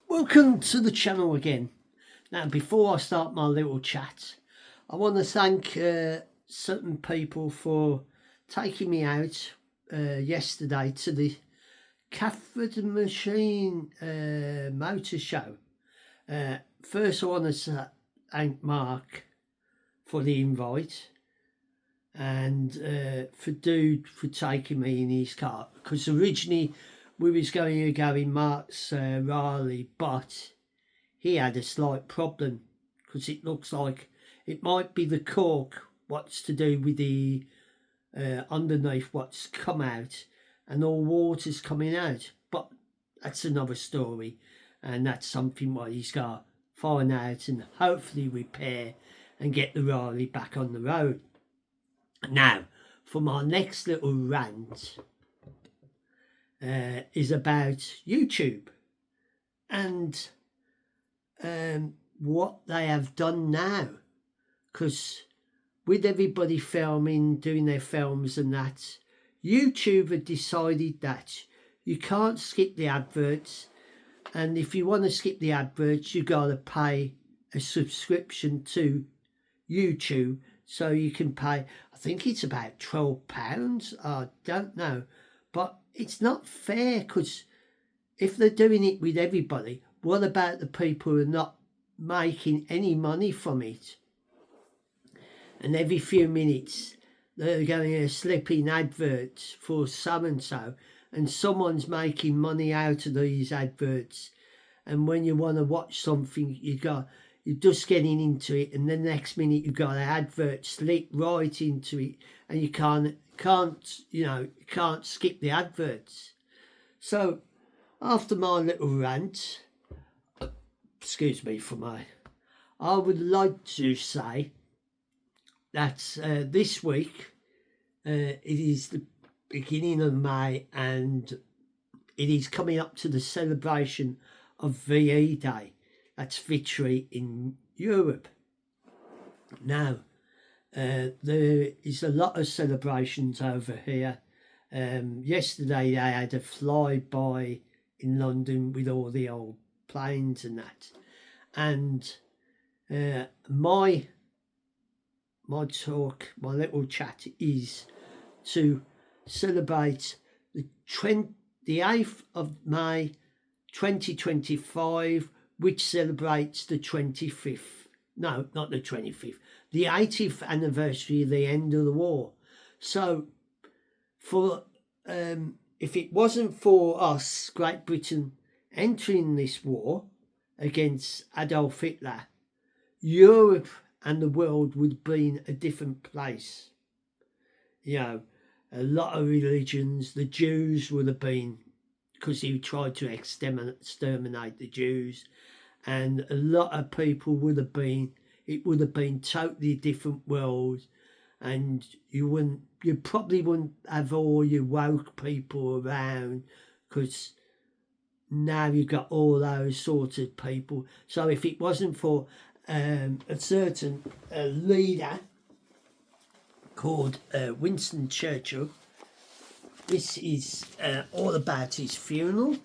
Welcome to the channel again. Now, before I start my little chat, I want to thank certain people for taking me out yesterday to the Catford Machine Motor Show. First, I want to thank Mark for the invite and for Dude for taking me in his car, because originally we was going to go in Mark's Raleigh, but he had a slight problem because it looks like it might be the cork what's to do with the underneath what's come out, and all water's coming out. But that's another story, and that's something what he's got to find out and hopefully repair and get the Raleigh back on the road. Now, for my next little rant is about YouTube and what they have done now, because with everybody filming, doing their films and that, YouTube have decided that you can't skip the adverts, and if you want to skip the adverts you got to pay a subscription to YouTube. So you can pay, I think it's about £12, I don't know, but it's not fair, because if they're doing it with everybody, what about the people who are not making any money from it? And every few minutes they're going to slip in adverts for so and so, and someone's making money out of these adverts, and when you want to watch something you're just getting into it, and then the next minute you've got an advert slip right into it, and you can't skip the adverts. So after my little rant, excuse me for I would like to say that this week it is the beginning of May, and it is coming up to the celebration of VE Day. That's Victory in Europe. Now, there is a lot of celebrations over here. Yesterday they had a flyby in London with all the old planes and that. And my little chat is to celebrate the 8th of May 2025, which celebrates the 25th, no, not the 25th, the 80th anniversary of the end of the war. So, for if it wasn't for us, Great Britain, entering this war against Adolf Hitler, Europe and the world would have been a different place. You know, a lot of religions, the Jews would have been, because he tried to exterminate the Jews, and a lot of people would have been, it would have been totally different world, and you probably wouldn't have all your woke people around, because now you've got all those sorts of people. So if it wasn't for a certain leader called Winston Churchill, this is all about his funeral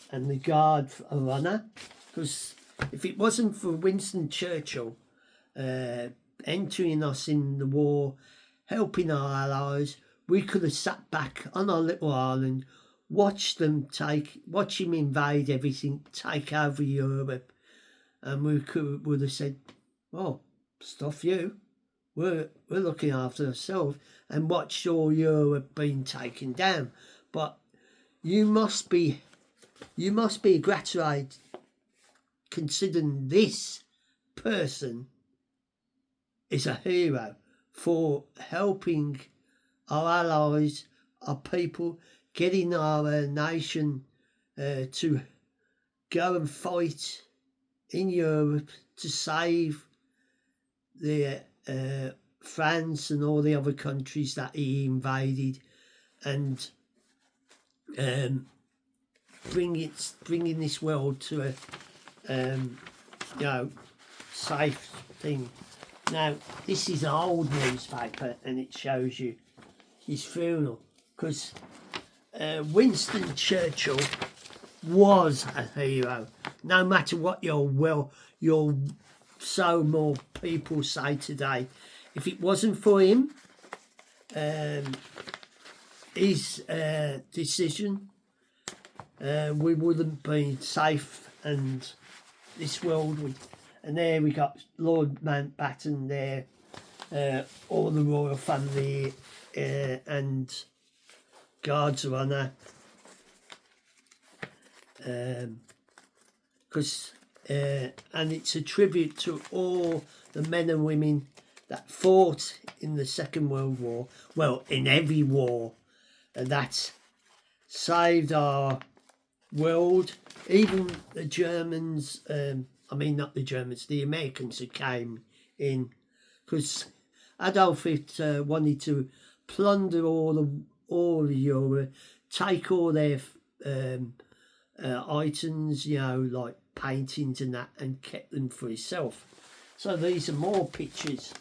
and the Guard of Honour, because if it wasn't for Winston Churchill entering us in the war, helping our allies, we could have sat back on our little island, watch him invade everything, take over Europe, and would have said, "Oh, stuff you. We're looking after ourselves," and watched all Europe being taken down. But you must be gratified, considering this person is a hero for helping our allies, our people, getting our nation to go and fight in Europe to save the France and all the other countries that he invaded, and bringing this world to a safe thing. Now, this is an old newspaper, and it shows you his funeral, because Winston Churchill was a hero. No matter what your so more people say today, if it wasn't for him, his decision, we wouldn't be safe, and this world would. And there we got Lord Mountbatten there, all the royal family, and guards of honour. Because and it's a tribute to all the men and women that fought in the Second World War, well, in every war, that saved our world. Even the Germans, not the Germans, the Americans who came in, because Adolf Hitler wanted to plunder all of Europe, take all their items, like paintings and that, and kept them for himself. So these are more pictures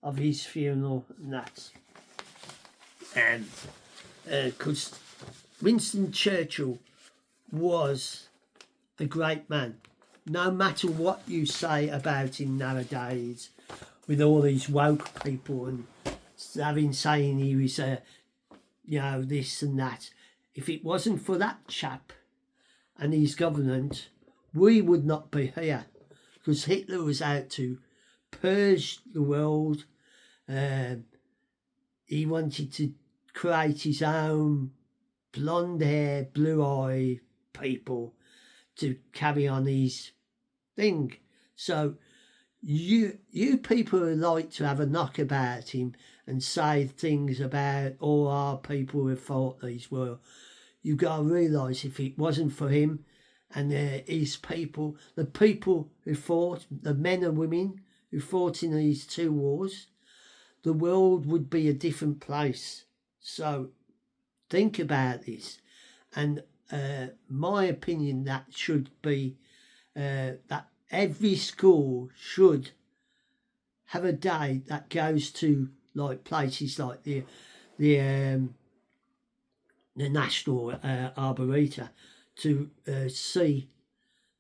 of his funeral and that. And because Winston Churchill was a great man. No matter what you say about him nowadays, with all these woke people and saying he was this and that, if it wasn't for that chap and his government, we would not be here, because Hitler was out to purge the world. He wanted to create his own blonde hair, blue eye people to carry on his thing. So you people who like to have a knock about him and say things about all our people who fought these wars, you've got to realise if it wasn't for him and his people, the people who fought, the men and women who fought in these two wars, the world would be a different place. So think about this. And my opinion, that should be that every school should have a day that goes to like places like the National Arboretum to see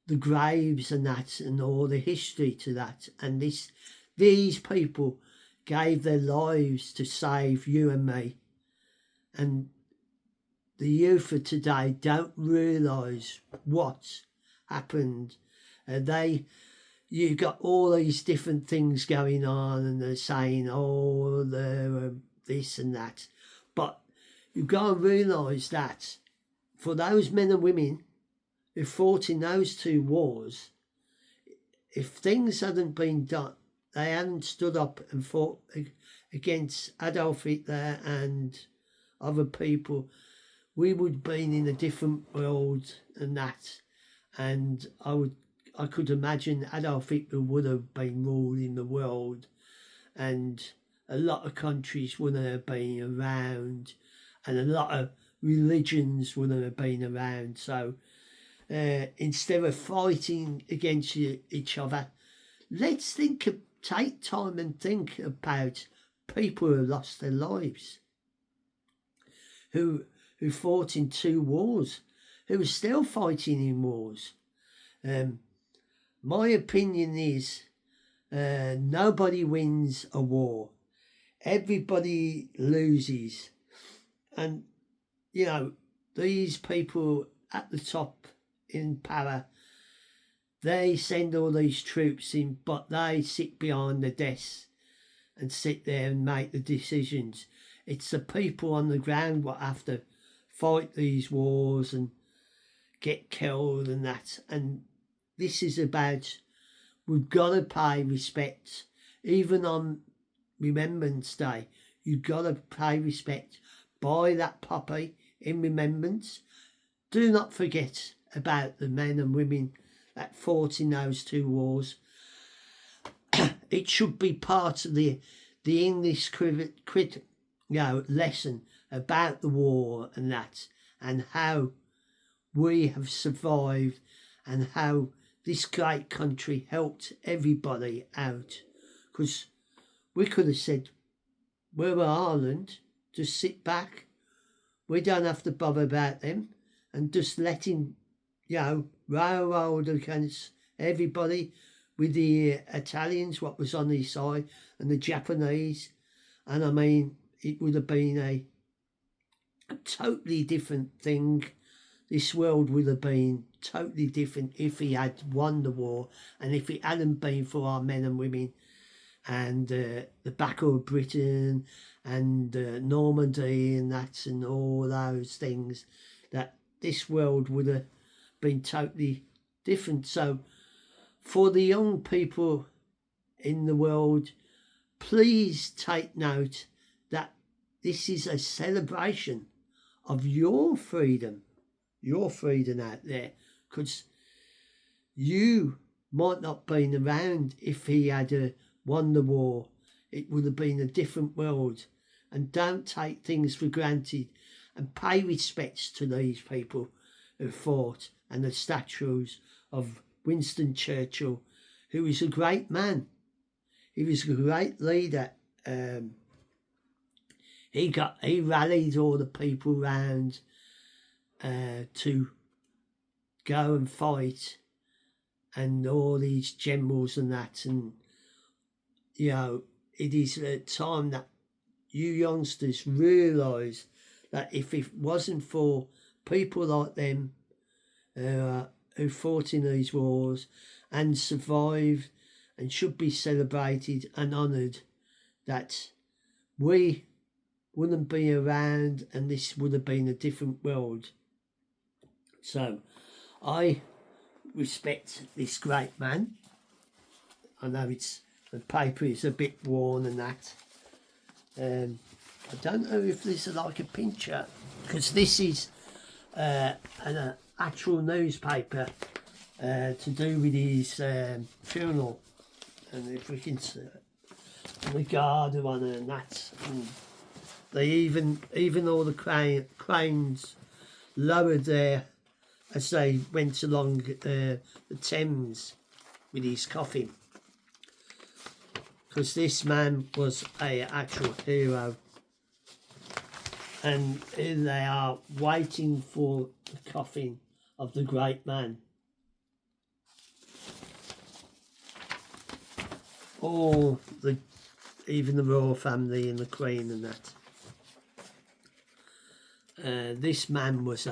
the graves and that, and all the history to that. And these people gave their lives to save you and me. And the youth of today don't realise what happened. You've got all these different things going on, and they're saying, oh, they're this and that. But you've got to realise that for those men and women who fought in those two wars, if things hadn't been done, they hadn't stood up and fought against Adolf Hitler and other people, we would have been in a different world and that. And I could imagine Adolf Hitler would have been ruling the world, and a lot of countries wouldn't have been around, and a lot of religions wouldn't have been around. So instead of fighting against each other, let's take time and think about people who lost their lives, who fought in two wars, who are still fighting in wars. My opinion is nobody wins a war. Everybody loses. And, these people at the top in power, they send all these troops in, but they sit behind the desks and sit there and make the decisions. It's the people on the ground what have to fight these wars and get killed and that. And this is about, we've got to pay respect. Even on Remembrance Day, you've got to pay respect. Buy that poppy in remembrance. Do not forget about the men and women that fought in those two wars. It should be part of the English lesson about the war and that, and how we have survived, and how this great country helped everybody out. Because we could have said, we're Ireland, just sit back, we don't have to bother about them, and just let him railroad against everybody, with the Italians, what was on his side, and the Japanese. And I mean, it would have been a totally different thing. This world would have been totally different if he had won the war, and if it hadn't been for our men and women and the Battle of Britain and Normandy and that and all those things, that this world would have been totally different. So for the young people in the world, please take note that this is a celebration of your freedom out there, because you might not have been around if he had won the war. It would have been a different world. And don't take things for granted, and pay respects to these people who fought, and the statues of Winston Churchill, who was a great man. He was a great leader. He rallied all the people round to go and fight, and all these generals and that. And it is a time that you youngsters realise that if it wasn't for people like them who fought in these wars and survived and should be celebrated and honoured, that we wouldn't be around, and this would have been a different world. So I respect this great man. I know the paper is a bit worn and that. I don't know if this is like a picture, because this is an actual newspaper to do with his funeral. And if we can see the guard on and that. And they even all the cranes lowered there as they went along the Thames with his coffin, because this man was a actual hero. And here they are waiting for the coffin of the great man. Even the royal family and the Queen and that. This man was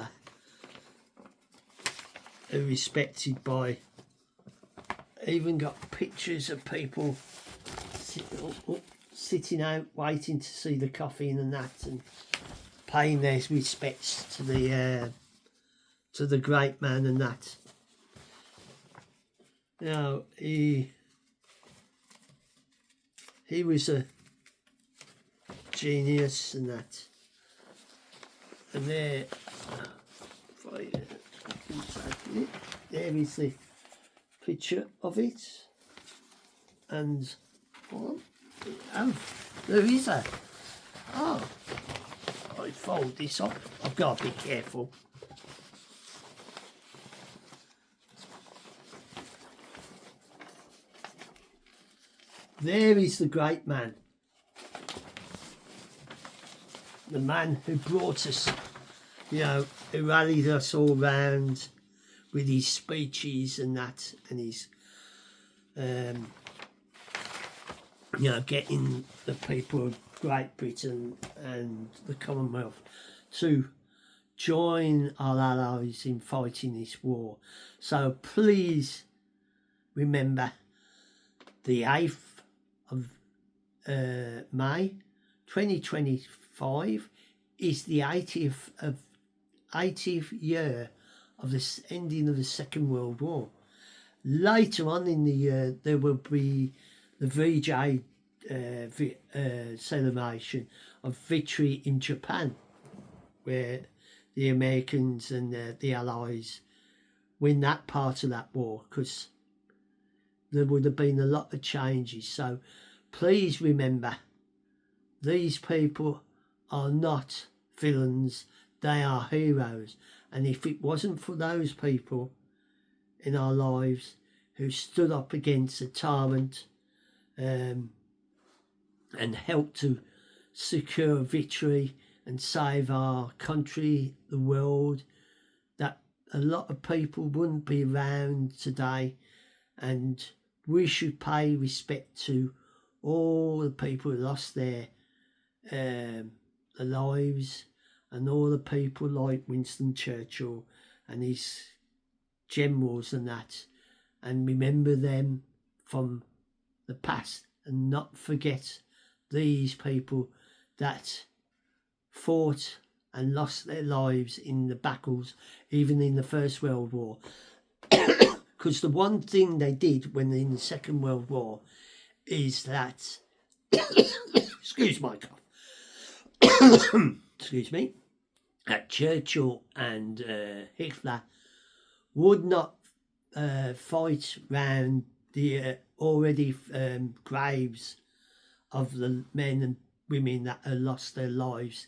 respected by, even got pictures of people sitting out waiting to see the coffin and that, and paying their respects to the great man and that. He was a genius and that. And there is the picture of it. And there is I fold this up. I've got to be careful. There is the great man. The man who brought us, who rallied us all round with his speeches and that, and his, getting the people of Great Britain and the Commonwealth to join our allies in fighting this war. So please remember the 8th of May 2025 is the 80th year of the ending of the Second World War. Later on in the year, there will be the VJ celebration of victory in Japan, where the Americans and the Allies win that part of that war, because there would have been a lot of changes. So please remember, these people are not villains, they are heroes. And if it wasn't for those people in our lives who stood up against the tyrant and helped to secure victory and save our country, the world, that a lot of people wouldn't be around today, and we should pay respect to all the people who lost their lives, and all the people like Winston Churchill and his generals and that, and remember them from the past and not forget these people that fought and lost their lives in the battles, even in the First World War. Because the one thing they did when in the Second World War is that excuse my cough excuse me, that Churchill and Hitler would not fight round the already graves of the men and women that had lost their lives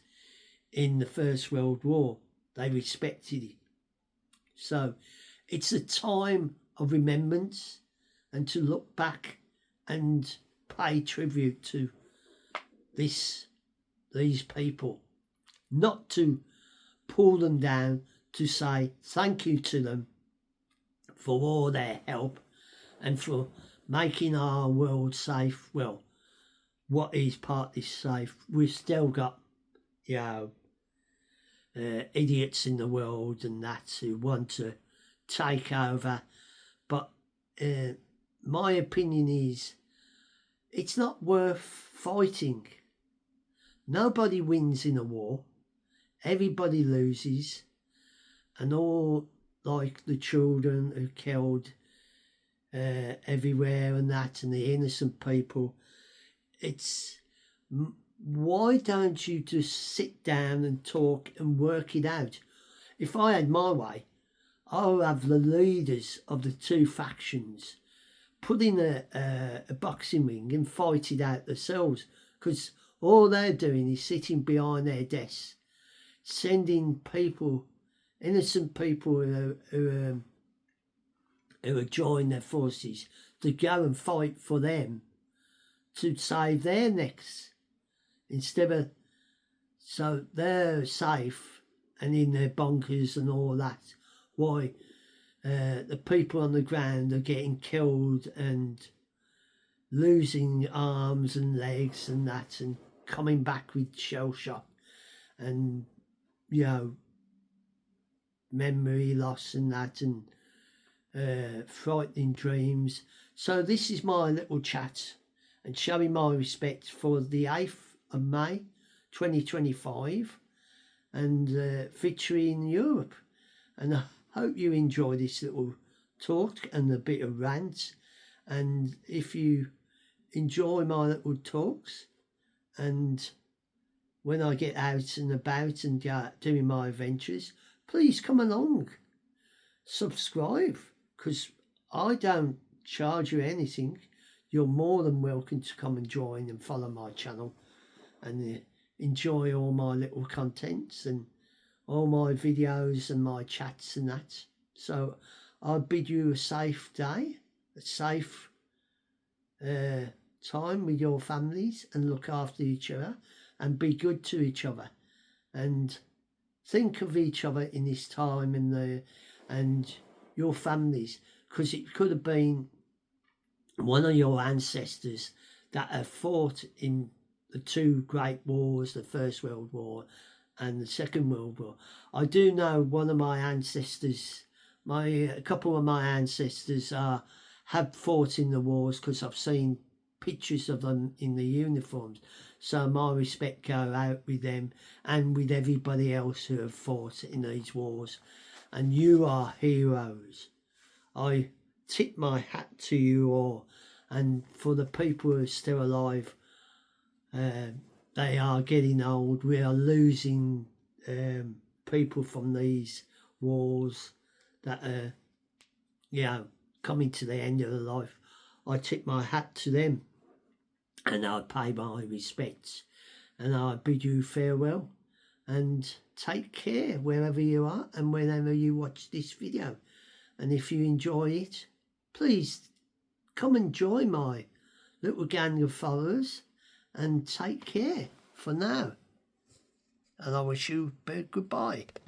in the First World War. They respected it. So it's a time of remembrance and to look back and pay tribute to these people, not to pull them down, to say thank you to them for all their help and for making our world safe. Well, what is partly safe? We've still got, idiots in the world and that who want to take over. But my opinion is it's not worth fighting. Nobody wins in a war. Everybody loses. And all, like the children who killed everywhere and that, and the innocent people, it's why don't you just sit down and talk and work it out? If I had my way, I would have the leaders of the two factions put in a boxing ring and fight it out themselves, because all they're doing is sitting behind their desks, sending people, innocent people who have joined their forces, to go and fight for them to save their necks, instead of, so they're safe and in their bunkers and all that. Why the people on the ground are getting killed and losing arms and legs and that, and coming back with shell shock and memory loss and that, and frightening dreams. So this is my little chat and showing my respect for the 8th of May 2025 and victory in Europe. And I hope you enjoy this little talk and a bit of rant. And if you enjoy my little talks, and when I get out and about and doing my adventures, please come along, subscribe, because I don't charge you anything. You're more than welcome to come and join and follow my channel and enjoy all my little contents and all my videos and my chats and that. So I bid you a safe day, a safe time with your families, and look after each other and be good to each other and think of each other in this time and your families, because it could have been one of your ancestors that have fought in the two great wars, the First World War and the Second World War. I do know one of my ancestors, a couple of my ancestors have fought in the wars, because I've seen pictures of them in the uniforms. So my respect go out with them and with everybody else who have fought in these wars. And you are heroes. I tip my hat to you all. And for the people who are still alive, they are getting old. We are losing people from these wars that are, coming to the end of their life. I tip my hat to them and I pay my respects, and I bid you farewell and take care wherever you are and whenever you watch this video. And if you enjoy it, please come and join my little gang of followers, and take care for now. And I wish you goodbye.